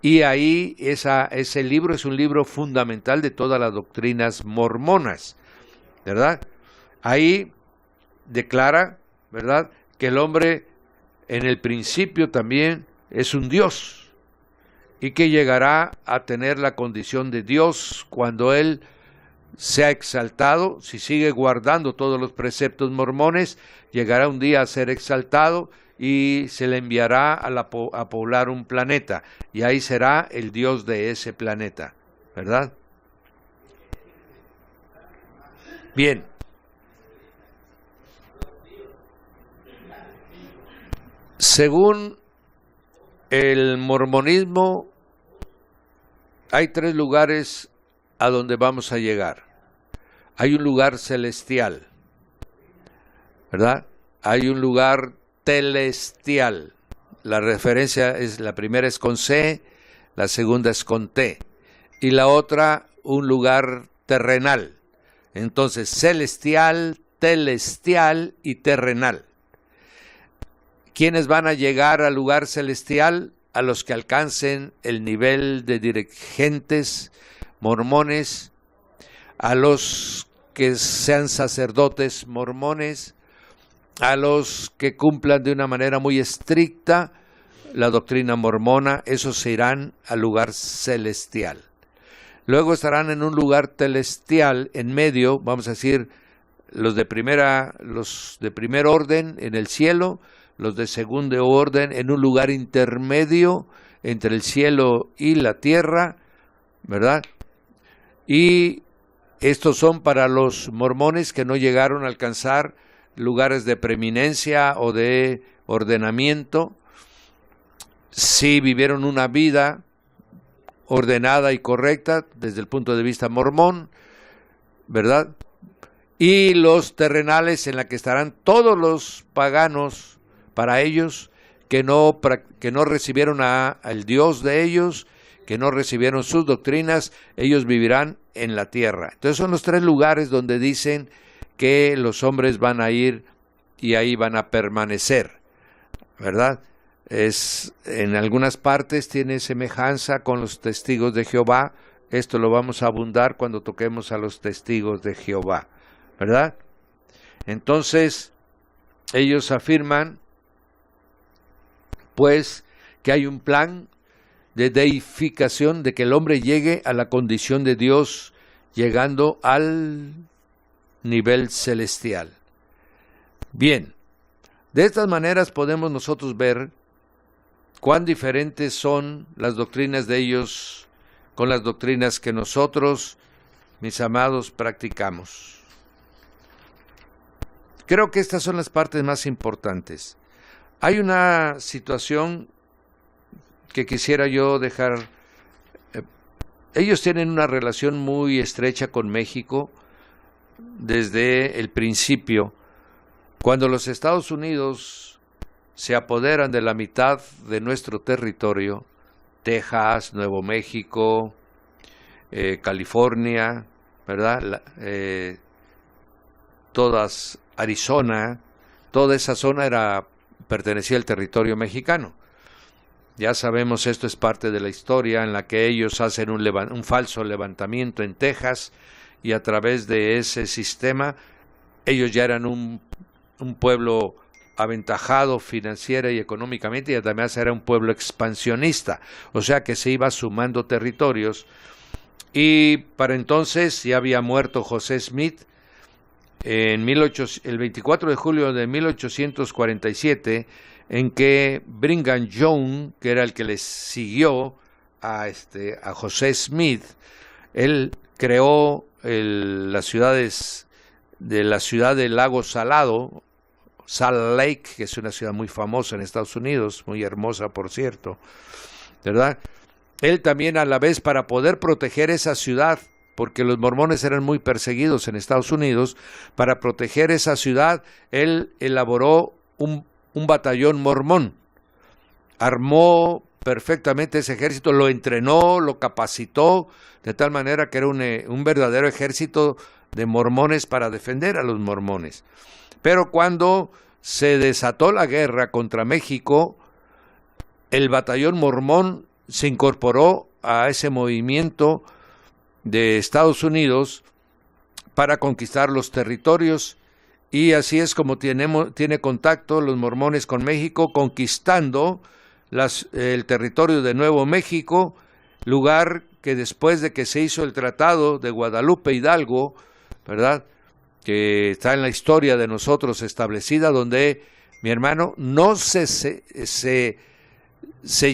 y ahí ese libro es un libro fundamental de todas las doctrinas mormonas, ¿verdad? Ahí declara, ¿verdad?, que el hombre en el principio también es un Dios y que llegará a tener la condición de Dios cuando Él sea exaltado. Si sigue guardando todos los preceptos mormones, llegará un día a ser exaltado y se le enviará a poblar un planeta, y ahí será el Dios de ese planeta, ¿verdad? Bien. Según el mormonismo, hay tres lugares a donde vamos a llegar. Hay un lugar celestial, ¿verdad? Hay un lugar telestial. La referencia es, la primera es con C, la segunda es con T. Y la otra, un lugar terrenal. Entonces, celestial, telestial y terrenal. ¿Quiénes van a llegar al lugar celestial? A los que alcancen el nivel de dirigentes mormones, a los que sean sacerdotes mormones, a los que cumplan de una manera muy estricta la doctrina mormona, esos se irán al lugar celestial. Luego estarán en un lugar telestial, en medio, vamos a decir, los de primer orden en el cielo, los de segundo orden en un lugar intermedio entre el cielo y la tierra, ¿verdad? Y estos son para los mormones que no llegaron a alcanzar lugares de preeminencia o de ordenamiento, sí vivieron una vida ordenada y correcta desde el punto de vista mormón, ¿verdad? Y los terrenales en la que estarán todos los paganos para ellos que no recibieron al Dios de ellos, que no recibieron sus doctrinas, ellos vivirán en la tierra. Entonces son los tres lugares donde dicen que los hombres van a ir y ahí van a permanecer, ¿verdad? En algunas partes tiene semejanza con los testigos de Jehová. Esto lo vamos a abundar cuando toquemos a los testigos de Jehová, ¿verdad? Entonces, ellos afirman, pues, que hay un plan de deificación, de que el hombre llegue a la condición de Dios, llegando al nivel celestial. Bien, de estas maneras podemos nosotros ver cuán diferentes son las doctrinas de ellos con las doctrinas que nosotros, mis amados, practicamos. Creo que estas son las partes más importantes. Hay una situación que quisiera yo dejar. Ellos tienen una relación muy estrecha con México desde el principio. Cuando los Estados Unidos se apoderan de la mitad de nuestro territorio, Texas, Nuevo México, California, ¿verdad? Todas Arizona, toda esa zona pertenecía al territorio mexicano. Ya sabemos, esto es parte de la historia en la que ellos hacen un falso levantamiento en Texas y a través de ese sistema ellos ya eran un pueblo aventajado financiera y económicamente, y además era un pueblo expansionista, o sea que se iba sumando territorios. Y para entonces ya había muerto José Smith el 24 de julio de 1847, en que Brigham Young, que era el que le siguió a José Smith, él creó las ciudades de la ciudad del Lago Salado, Salt Lake, que es una ciudad muy famosa en Estados Unidos, muy hermosa por cierto, ¿verdad? Él también, a la vez, para poder proteger esa ciudad, porque los mormones eran muy perseguidos en Estados Unidos, para proteger esa ciudad, él elaboró un batallón mormón, armó perfectamente ese ejército, lo entrenó, lo capacitó, de tal manera que era un verdadero ejército de mormones para defender a los mormones. Pero cuando se desató la guerra contra México, el batallón mormón se incorporó a ese movimiento de Estados Unidos para conquistar los territorios, y así es como tiene contacto los mormones con México, conquistando el territorio de Nuevo México, lugar que después de que se hizo el Tratado de Guadalupe Hidalgo, ¿verdad?, que está en la historia de nosotros establecida, donde, mi hermano, no se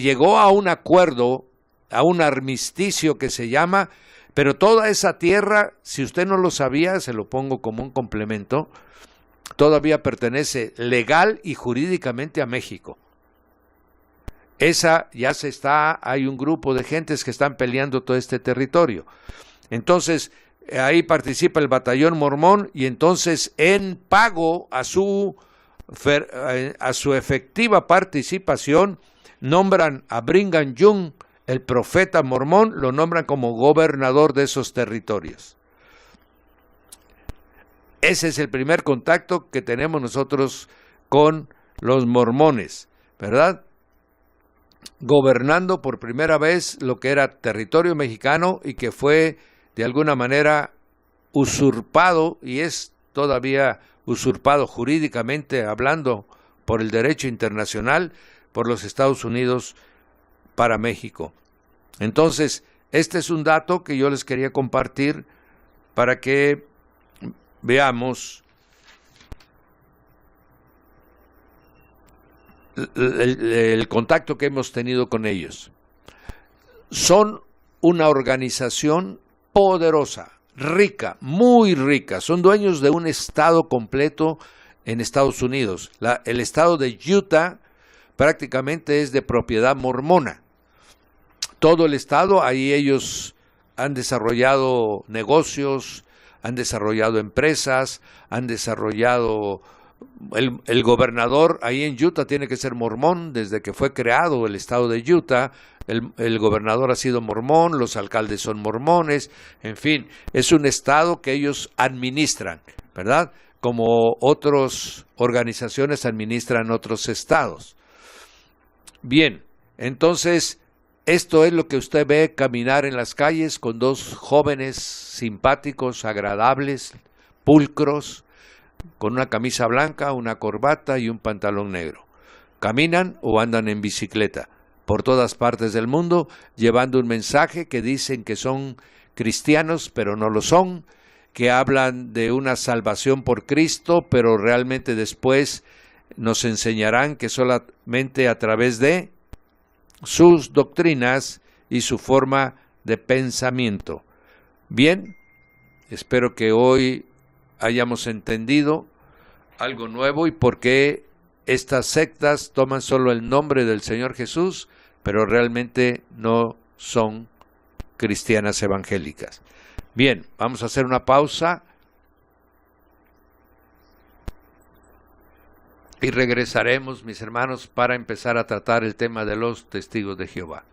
llegó a un acuerdo, a un armisticio que se llama, pero toda esa tierra, si usted no lo sabía, se lo pongo como un complemento, todavía pertenece legal y jurídicamente a México. Hay un grupo de gentes que están peleando todo este territorio. Entonces, ahí participa el batallón mormón, y entonces, en pago a su efectiva participación, nombran a Brigham Young, el profeta mormón, lo nombran como gobernador de esos territorios. Ese es el primer contacto que tenemos nosotros con los mormones, ¿verdad? Gobernando por primera vez lo que era territorio mexicano y que fue de alguna manera usurpado y es todavía usurpado jurídicamente hablando por el derecho internacional por los Estados Unidos para México. Entonces, este es un dato que yo les quería compartir para que veamos el contacto que hemos tenido con ellos. Son una organización poderosa, rica, muy rica. Son dueños de un estado completo en Estados Unidos. El estado de Utah prácticamente es de propiedad mormona. Todo el estado, ahí ellos han desarrollado negocios, han desarrollado empresas, han desarrollado... El gobernador ahí en Utah tiene que ser mormón. Desde que fue creado el estado de Utah, el gobernador ha sido mormón, los alcaldes son mormones, en fin, es un estado que ellos administran, ¿verdad? Como otras organizaciones administran otros estados. Bien, entonces, esto es lo que usted ve caminar en las calles con dos jóvenes simpáticos, agradables, pulcros, con una camisa blanca, una corbata y un pantalón negro. Caminan o andan en bicicleta por todas partes del mundo, llevando un mensaje que dicen que son cristianos, pero no lo son, que hablan de una salvación por Cristo, pero realmente después nos enseñarán que solamente a través de sus doctrinas y su forma de pensamiento. Bien, espero que hoy hayamos entendido algo nuevo y por qué estas sectas toman solo el nombre del Señor Jesús, pero realmente no son cristianas evangélicas. Bien, vamos a hacer una pausa y regresaremos, mis hermanos, para empezar a tratar el tema de los testigos de Jehová.